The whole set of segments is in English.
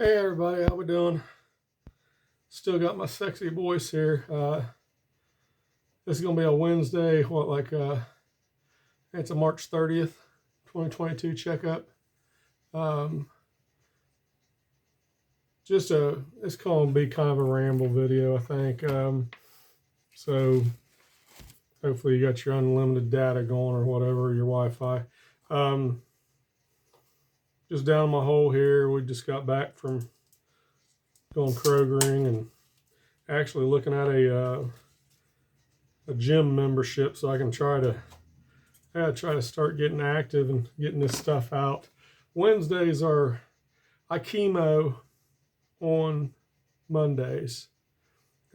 Hey everybody, how we doing? Still got my sexy voice here. This is gonna be a Wednesday. It's a March 30th, 2022 checkup. Um, it's gonna be kind of a ramble video, I think. So hopefully you got your unlimited data going or whatever, your Wi-Fi. Just down my hole here. We just got back from going Krogering and actually looking at a gym membership so I can try to start getting active and getting this stuff out. Wednesdays are I chemo on Mondays,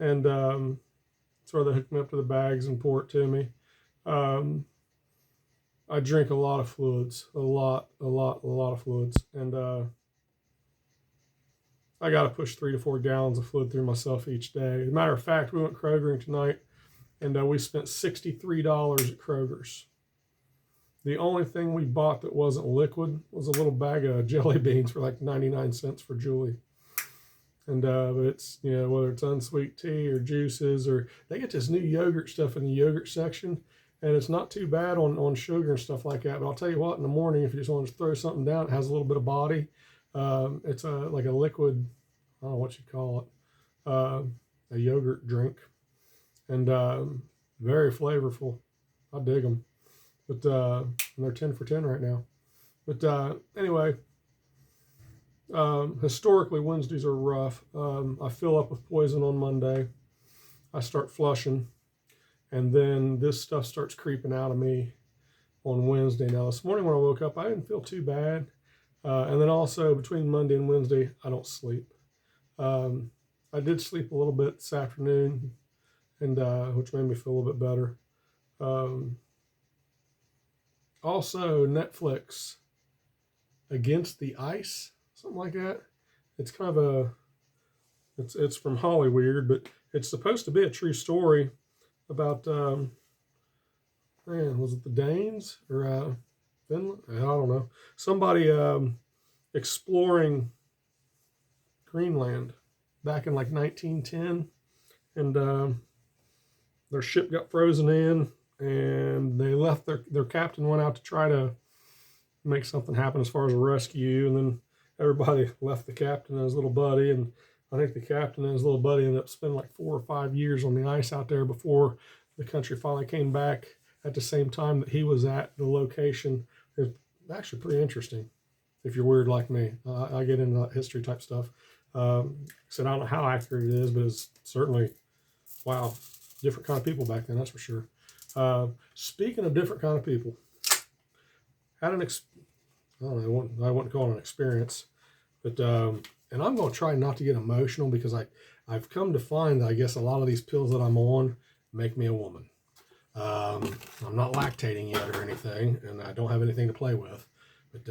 and that's where they hook me up to the bags and pour it to me. Um, I drink a lot of fluids, a lot of fluids, and I got to push 3 to 4 gallons of fluid through myself each day. As a matter of fact, we went Krogering tonight, and we spent $63 at Kroger's. The only thing we bought that wasn't liquid was a little bag of jelly beans for like 99 cents for Julie. And but it's, whether it's unsweet tea or juices, or they get this new yogurt stuff in the yogurt section, and it's not too bad on sugar and stuff like that. But I'll tell you what, in the morning, if you just want to throw something down, it has a little bit of body. It's like a liquid, I don't know what you call it, a yogurt drink, and very flavorful. I dig them. But they're 10 for 10 right now. But anyway, historically, Wednesdays are rough. I fill up with poison on Monday. I start flushing. And then this stuff starts creeping out of me on Wednesday. Now, this morning when I woke up, I didn't feel too bad. And then also between Monday and Wednesday, I don't sleep. I did sleep a little bit this afternoon, and which made me feel a little bit better. Also, Netflix, Against the Ice, something like that. It's kind of it's from Hollyweird, but it's supposed to be a true story about, was it the Danes or Finland? I don't know. Somebody exploring Greenland back in like 1910, and their ship got frozen in, and they left their captain went out to try to make something happen as far as a rescue, and then everybody left the captain and his little buddy, and I think the captain and his little buddy ended up spending like 4 or 5 years on the ice out there before the country finally came back at the same time that he was at the location. It's actually pretty interesting if you're weird like me. I get into that history type stuff. So I don't know how accurate it is, but it's certainly, wow, different kind of people back then, that's for sure. Speaking of different kind of people, had I don't know, I wouldn't call it an experience, but and I'm going to try not to get emotional because I've come to find that I guess a lot of these pills that I'm on make me a woman. I'm not lactating yet or anything, and I don't have anything to play with, but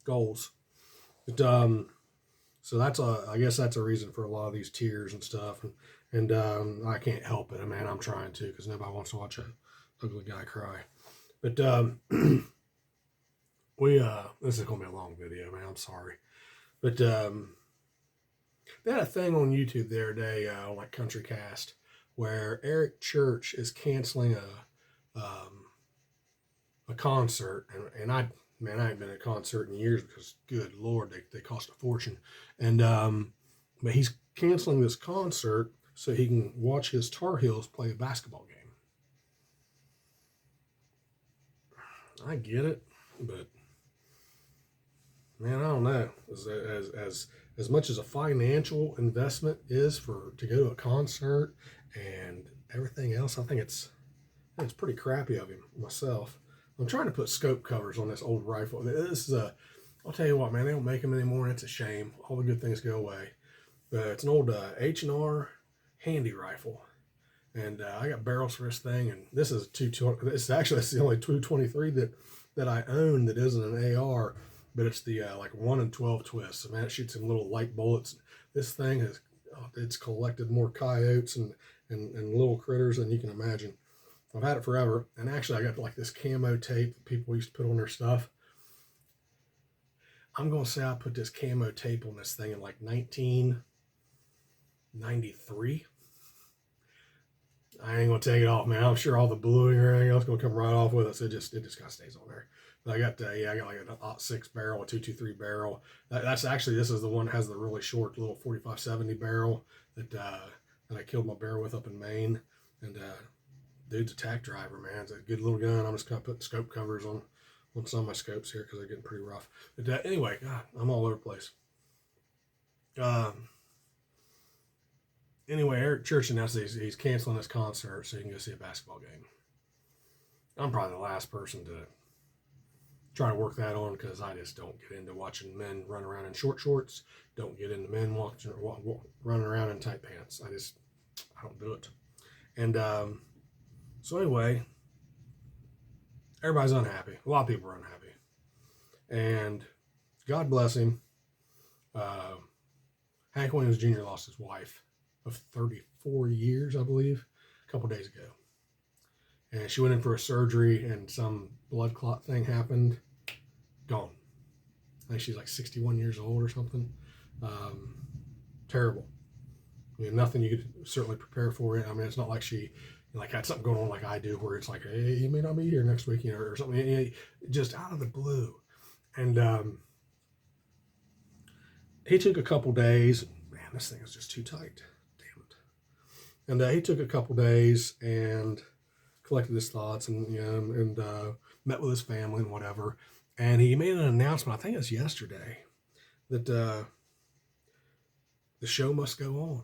goals. But so I guess that's a reason for a lot of these tears and stuff, and I can't help it. I mean, I'm trying to, because nobody wants to watch an ugly guy cry. But this is gonna be a long video, man. I'm sorry, but they had a thing on YouTube the other day, like Country Cast, where Eric Church is canceling a concert, and I ain't been at a concert in years because, good Lord, they cost a fortune, and but he's canceling this concert so he can watch his Tar Heels play a basketball game. I get it, but man, I don't know. As much as a financial investment is to go to a concert and everything else, I think it's pretty crappy of him myself. I'm trying to put scope covers on this old rifle. I'll tell you what, man, they don't make them anymore, and it's a shame. All the good things go away. But it's an old H&R handy rifle, and I got barrels for this thing, and this is a 220. That's the only 223 that I own that isn't an AR, but it's the like 1 in 12 twists. So, man, it shoots some little light bullets. This thing it's collected more coyotes and little critters than you can imagine. I've had it forever, and actually I got like this camo tape that people used to put on their stuff. I'm going to say I put this camo tape on this thing in like 1993. I ain't going to take it off, man. I'm sure all the bluing or anything else going to come right off with it. So it just kind of stays on there. But I got I got like an 06 barrel, a 223 barrel. That's actually, this is the one that has the really short little 4570 barrel that I killed my bear with up in Maine. And dude's a tack driver, man. It's a good little gun. I'm just going to put scope covers on some of my scopes here because they're getting pretty rough. But anyway, God, I'm all over the place. Anyway, Eric Church announced he's canceling his concert so he can go see a basketball game. I'm probably the last person to try to work that on because I just don't get into watching men run around in short shorts. Don't get into men running around in tight pants. I don't do it. And so anyway, everybody's unhappy. A lot of people are unhappy. And God bless him. Hank Williams Jr. lost his wife of 34 years, I believe, a couple days ago. And she went in for a surgery and some blood clot thing happened. Gone. I think she's like 61 years old or something. Terrible. I mean, nothing you could certainly prepare for it. I mean, it's not like she had something going on like I do where it's like, hey, you may not be here next week, or something. Just out of the blue. And he took a couple days. Man, this thing is just too tight. Damn it. And he took a couple days and collected his thoughts and met with his family and whatever. And he made an announcement, I think it was yesterday, that the show must go on.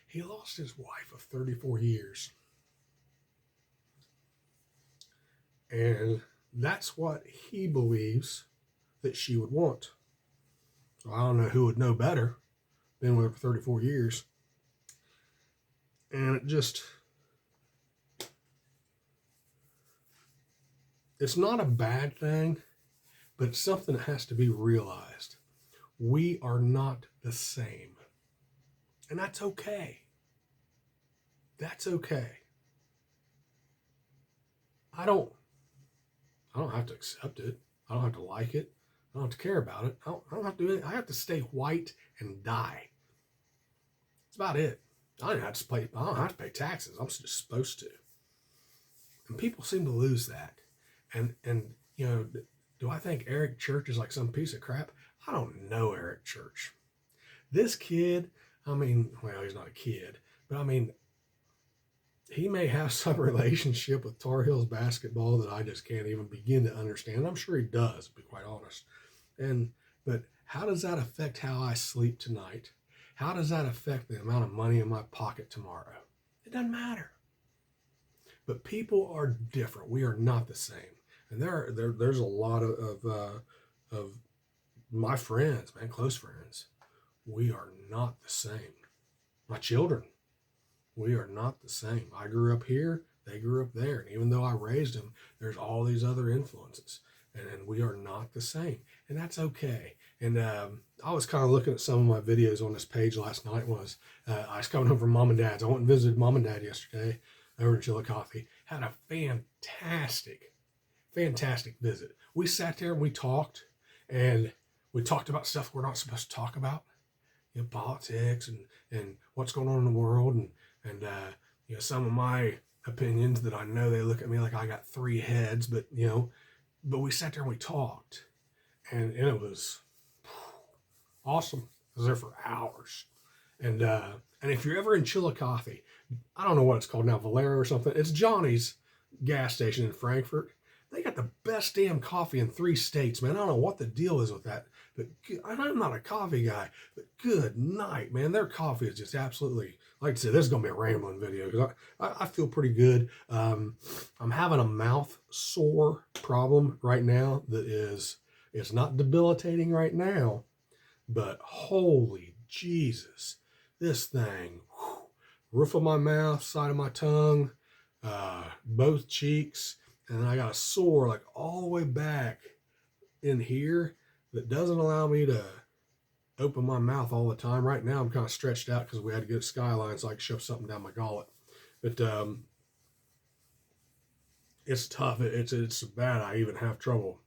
He lost his wife of 34 years. And that's what he believes that she would want. So I don't know who would know better. Been with her for 34 years. And it's not a bad thing, but it's something that has to be realized. We are not the same. And that's okay. That's okay. I don't have to accept it. I don't have to like it. I don't have to care about it. I don't have to do it. I have to stay white and die. That's about it. I don't have to pay taxes. I'm just supposed to. And people seem to lose that. And do I think Eric Church is like some piece of crap? I don't know Eric Church. This kid, he's not a kid, but he may have some relationship with Tar Heels basketball that I just can't even begin to understand. I'm sure he does, to be quite honest. But how does that affect how I sleep tonight? How does that affect the amount of money in my pocket tomorrow? It doesn't matter. But people are different. We are not the same. And there's a lot of my friends, man, close friends. We are not the same. My children, we are not the same. I grew up here, they grew up there. And even though I raised them, there's all these other influences. And we are not the same. And that's okay. And I was kind of looking at some of my videos on this page last night. I was coming home from Mom and Dad's. I went and visited Mom and Dad yesterday over in Chillicothe. Had a fantastic visit. We sat there and we talked. And we talked about stuff we're not supposed to talk about. Politics and what's going on in the world. And some of my opinions that I know they look at me like I got three heads. But we sat there and we talked. And it was awesome. I was there for hours. And if you're ever in Chillicothe, I don't know what it's called now, Valero or something. It's Johnny's gas station in Frankfort. They got the best damn coffee in 3 states, man. I don't know what the deal is with that. But I'm not a coffee guy. But good night, man. Their coffee is just absolutely, like I said, this is going to be a rambling video because I feel pretty good. I'm having a mouth sore problem right now it's not debilitating right now, but holy Jesus, this thing, roof of my mouth, side of my tongue, both cheeks, and I got a sore like all the way back in here that doesn't allow me to open my mouth all the time. Right now I'm kind of stretched out because we had to get a Skyline so I could shove something down my gullet. But it's tough. It's bad. I even have trouble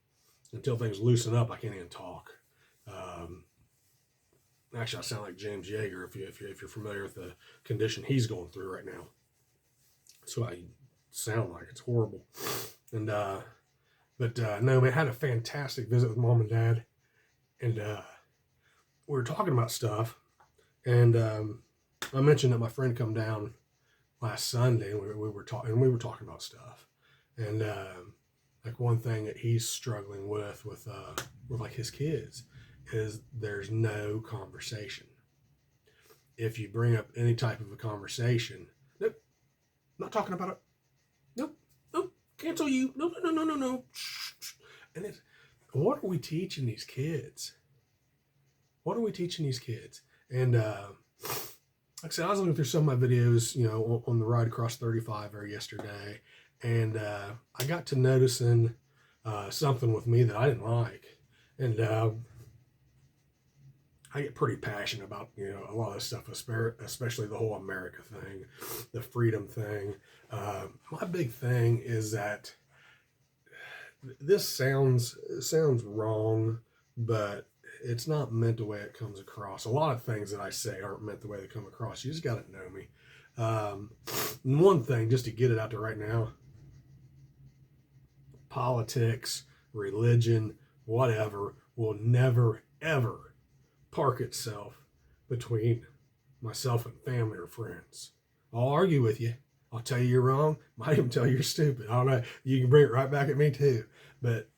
until things loosen up, I can't even talk. Actually, I sound like James Yeager if you're familiar with the condition he's going through right now. So I sound like it's horrible. And no, man, I had a fantastic visit with Mom and Dad, and we were talking about stuff, and I mentioned that my friend come down last Sunday, and we were talking about stuff, and like one thing that he's struggling with like his kids is there's no conversation. If you bring up any type of a conversation, nope, not talking about it. Nope, nope, cancel you. No, no, no, no, no, no. And it's, what are we teaching these kids? What are we teaching these kids? And like I said, I was looking through some of my videos, you know, on the ride across 35 there yesterday, and I got to noticing something with me that I didn't like, and I get pretty passionate about, you know, a lot of this stuff, especially the whole America thing, the freedom thing. My big thing is that this sounds wrong, but it's not meant the way it comes across. A lot of things that I say aren't meant the way they come across. You just got to know me. One thing, just to get it out there right now, politics, religion, whatever, will never, ever park itself between myself and family or friends. I'll argue with you. I'll tell you you're wrong. Might even tell you you're stupid. I don't know. You can bring it right back at me too. But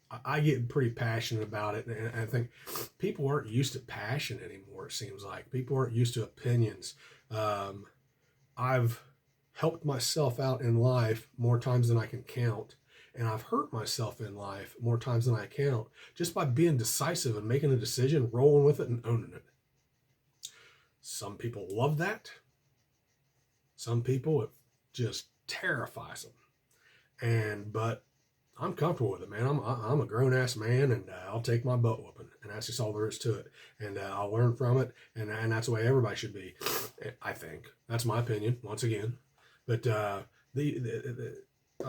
I get pretty passionate about it. And I think people aren't used to passion anymore, it seems like. People aren't used to opinions. I've helped myself out in life more times than I can count. And I've hurt myself in life more times than I count just by being decisive and making a decision, rolling with it, and owning it. Some people love that. Some people, it just terrifies them. But I'm comfortable with it, man. I'm a grown-ass man, and I'll take my butt whooping. And that's just all there is to it. And I'll learn from it, and that's the way everybody should be, I think. That's my opinion, once again. But I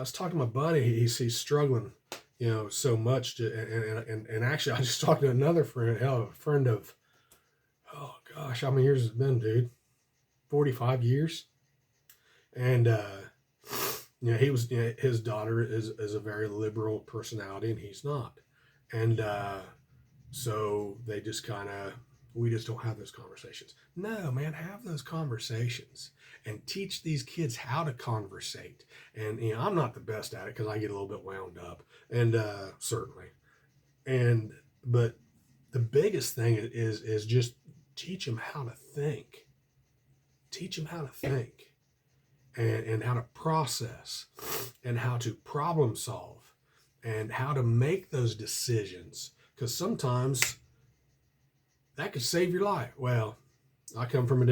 was talking to my buddy. He's struggling, you know, so much. And actually, I just talked to another friend. Hell, a friend of, oh gosh, how many years has it been, dude? 45 years. And you know, his daughter is a very liberal personality, and he's not. And so they just we just don't have those conversations. No, man, have those conversations and teach these kids how to conversate. And you know, I'm not the best at it because I get a little bit wound up, and certainly. But the biggest thing is just teach them how to think. Teach them how to think, and how to process, and how to problem solve, and how to make those decisions. Because sometimes that could save your life. Well, I come from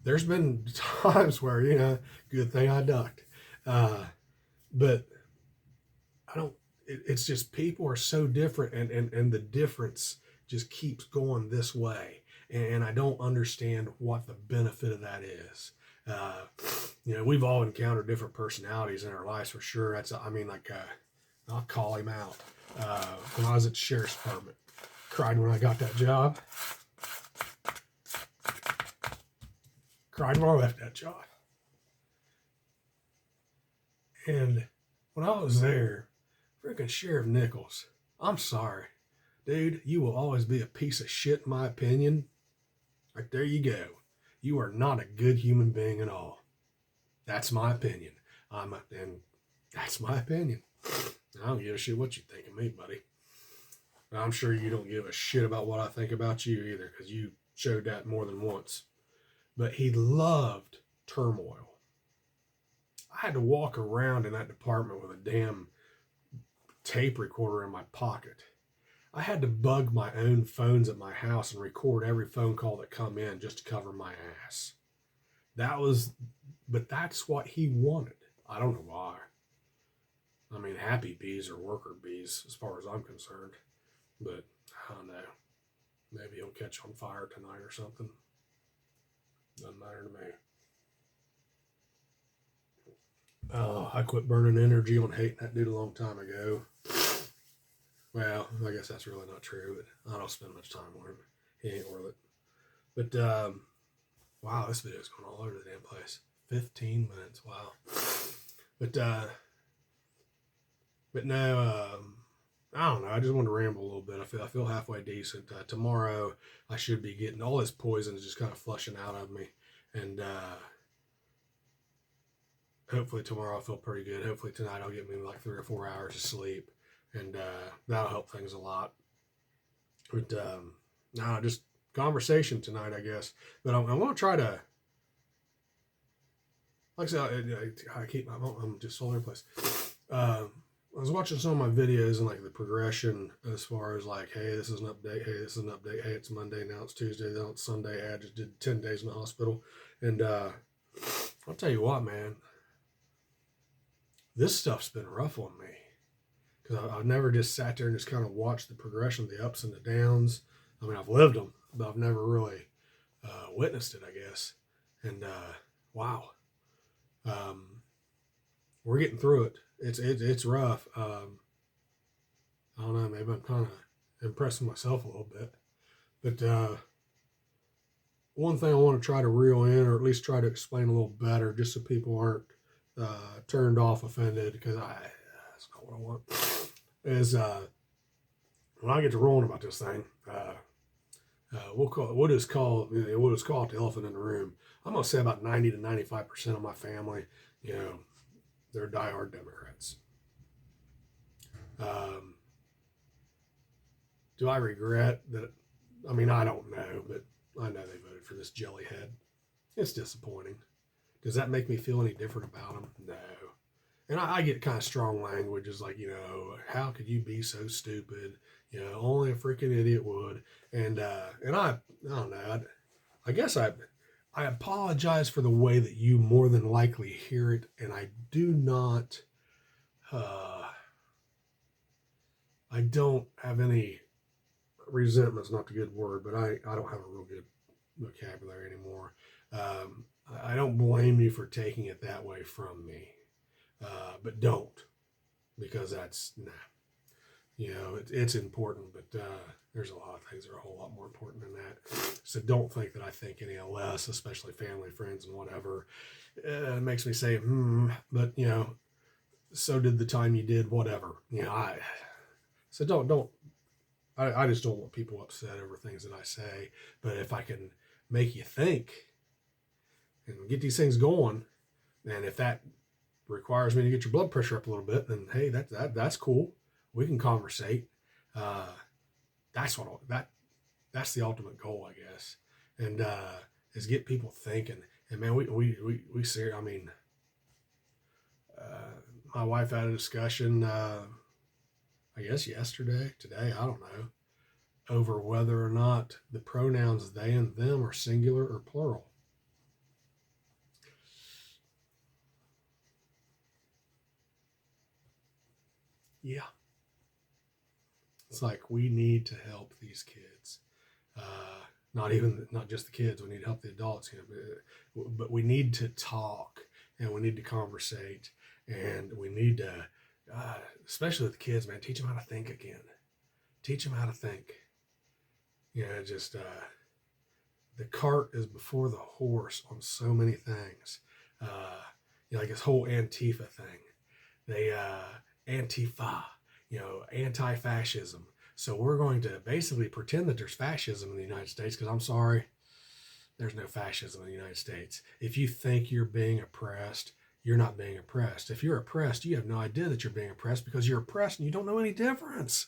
there's been times where, you know, good thing I ducked. But it's just people are so different, and the difference just keeps going this way. And I don't understand what the benefit of that is. You know, we've all encountered different personalities in our lives for sure. I'll call him out. When I was at the sheriff's department, cried when I got that job. Cried when I left that job. And when I was there, freaking Sheriff Nichols, I'm sorry. Dude, you will always be a piece of shit in my opinion. Right there you go. You are not a good human being at all. That's my opinion. And that's my opinion. I don't give a shit what you think of me, buddy. I'm sure you don't give a shit about what I think about you either, because you showed that more than once. But he loved turmoil. I had to walk around in that department with a damn tape recorder in my pocket. I had to bug my own phones at my house and record every phone call that come in just to cover my ass. But that's what he wanted. I don't know why. I mean, happy bees are worker bees as far as I'm concerned. But I don't know. Maybe he'll catch on fire tonight or something. Doesn't matter to me. Oh, I quit burning energy on hating that dude a long time ago. Well, I guess that's really not true, but I don't spend much time on him. He ain't worth it. But wow, this video's going all over the damn place. 15 minutes. Wow. But no, I don't know. I just want to ramble a little bit. I feel halfway decent. Tomorrow I should be getting all this poison is just kind of flushing out of me, and hopefully tomorrow I'll feel pretty good. Hopefully tonight I'll get me like 3 or 4 hours of sleep, and that'll help things a lot. But no, just conversation tonight, I guess. But I'm going to try to, like I said, I'm just all over the place. I was watching some of my videos and like the progression as far as like, hey, this is an update. Hey, this is an update. Hey, it's Monday. Now it's Tuesday. Now it's Sunday. I just did 10 days in the hospital. And I'll tell you what, man, this stuff's been rough on me. Because I've never just sat there and just kind of watched the progression, the ups and the downs. I mean, I've lived them, but I've never really witnessed it, I guess. And wow. We're getting through it. It's rough. I don't know. Maybe I'm kind of impressing myself a little bit. But one thing I want to try to reel in, or at least try to explain a little better, just so people aren't turned off, offended, because that's not what I want, is when I get to rolling about this thing, we'll just call it the elephant in the room. I'm gonna say about 90 to 95% of my family, they're diehard Democrats. Do I regret that? I mean, I don't know, but I know they voted for this jellyhead. It's disappointing. Does that make me feel any different about them? No. And I get kind of strong language, is like, how could you be so stupid? Only a freaking idiot would. And I don't know. I guess I apologize for the way that you more than likely hear it, and I do not. I don't have any resentment's not the good word, but I don't have a real good vocabulary anymore. I don't blame you for taking it that way from me, but don't, because that's it's important, but there's a lot of things that are a whole lot more important than that. So don't think that I think any less, especially family, friends, and whatever. It makes me say, but so did the time you did whatever. So don't. I just don't want people upset over things that I say. But if I can make you think and get these things going, and if that requires me to get your blood pressure up a little bit, then hey, that's cool. We can conversate. That's the ultimate goal, I guess, and is get people thinking. And man, we see. I mean, my wife had a discussion. I guess yesterday, today, I don't know, over whether or not the pronouns they and them are singular or plural. Yeah. It's like we need to help these kids. Not just the kids. We need to help the adults. But we need to talk, and we need to conversate, and we need to, especially with the kids, man, teach them how to think again. Teach them how to think. Just the cart is before the horse on so many things. Like this whole Antifa thing. They Antifa, anti-fascism. So we're going to basically pretend that there's fascism in the United States, because I'm sorry, there's no fascism in the United States. If you think you're being oppressed, you're not being oppressed. If you're oppressed, you have no idea that you're being oppressed, because you're oppressed and you don't know any difference.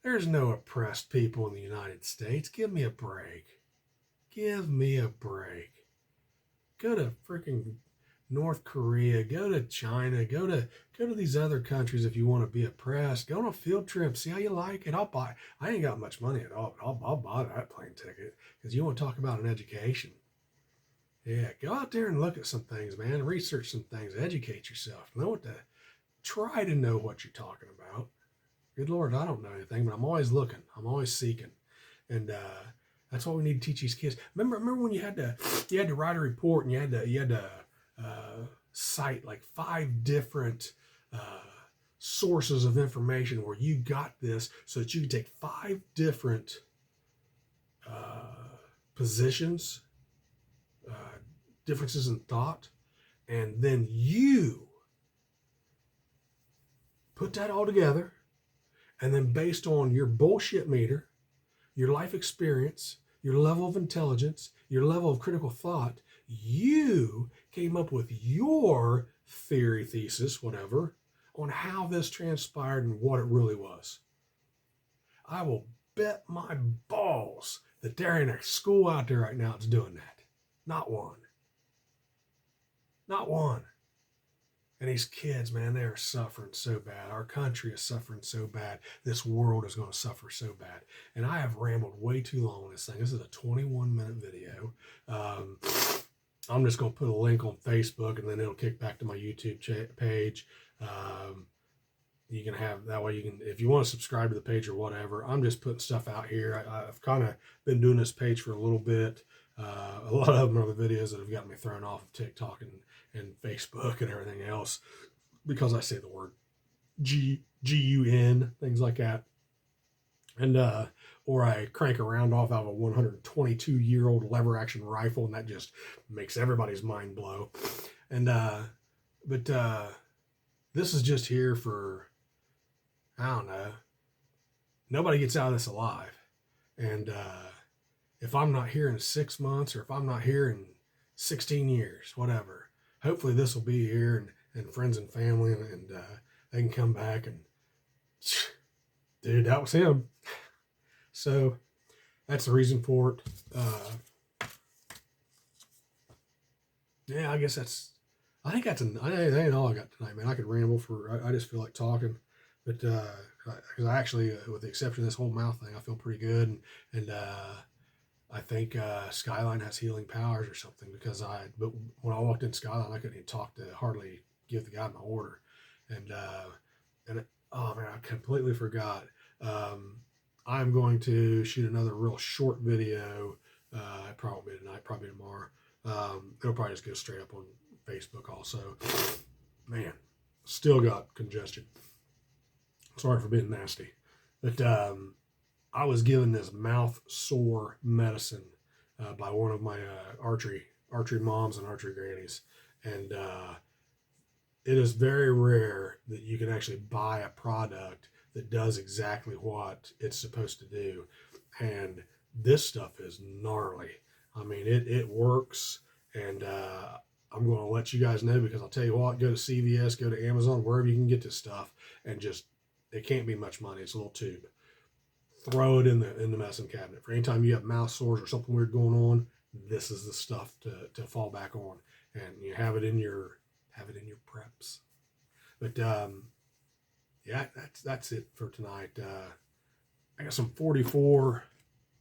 There's no oppressed people in the United States. Give me a break. Give me a break. Go to freaking North Korea, go to China, go to these other countries if you want to be oppressed. Go on a field trip, see how you like it. I ain't got much money at all, but I'll buy that plane ticket, because you want to talk about an education. Yeah, go out there and look at some things, man. Research some things, educate yourself. Try to know what you're talking about. Good Lord, I don't know anything, but I'm always looking. I'm always seeking. And that's what we need to teach these kids. Remember when you had to write a report, and you had to cite like 5 different sources of information where you got this so that you can take 5 different positions, differences in thought, and then you put that all together, and then based on your bullshit meter, your life experience, your level of intelligence, your level of critical thought, you came up with your theory, thesis, whatever, on how this transpired and what it really was. I will bet my balls that there ain't a school out there right now that's doing that. Not one. Not one. And these kids, man, they are suffering so bad. Our country is suffering so bad. This world is going to suffer so bad. And I have rambled way too long on this thing. This is a 21-minute video. I'm just going to put a link on Facebook, and then it'll kick back to my YouTube page. You can have, that way you can, if you want to subscribe to the page or whatever, I'm just putting stuff out here. I've kind of been doing this page for a little bit. A lot of them are the videos that have gotten me thrown off of TikTok and Facebook and everything else because I say the word G-U-N, things like that. And, or I crank a round off out of a 122-year-old lever action rifle, and that just makes everybody's mind blow. And, but this is just here for, I don't know, nobody gets out of this alive. And, if I'm not here in 6 months, or if I'm not here in 16 years, whatever, hopefully this will be here, and friends and family, and they can come back and, dude, that was him. So that's the reason for it. Yeah, I guess I think that ain't all I got tonight, man. I could ramble I just feel like talking, but because I actually, with the exception of this whole mouth thing, I feel pretty good, and I think Skyline has healing powers or something, because but when I walked in Skyline, I couldn't even talk to hardly give the guy my order, and oh man, I completely forgot. I'm going to shoot another real short video, probably tonight, probably tomorrow. It'll probably just go straight up on Facebook also. Man, still got congestion. Sorry for being nasty, but I was given this mouth sore medicine by one of my archery moms and archery grannies, and it is very rare that you can actually buy a product that does exactly what it's supposed to do. And this stuff is gnarly. I mean, it works, and I'm going to let you guys know, because I'll tell you what, go to CVS, go to Amazon, wherever you can get this stuff, and just, it can't be much money. It's a little tube. Throw it in the medicine cabinet. For any time you have mouth sores or something weird going on, this is the stuff to fall back on, and you have it in your preps. But yeah, that's it for tonight. I got some 44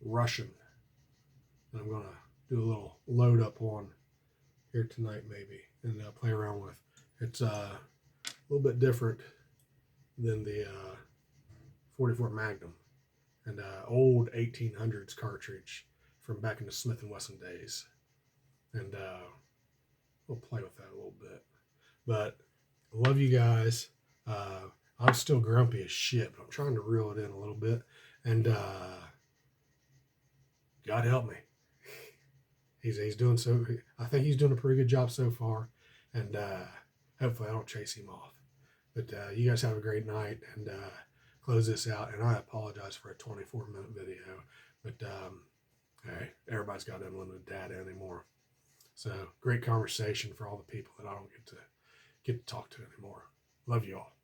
Russian that I'm gonna do a little load up on here tonight, maybe, and play around with. It's a little bit different than the 44 Magnum, and old 1800s cartridge from back in the Smith & Wesson days, and we'll play with that a little bit. But I love you guys. I'm still grumpy as shit, but I'm trying to reel it in a little bit, and God help me. He's doing so. I think he's doing a pretty good job so far, and hopefully I don't chase him off. But you guys have a great night, and close this out. And I apologize for a 24-minute video, but hey, everybody's got unlimited data anymore. So great conversation for all the people that I don't get to talk to anymore. Love you all.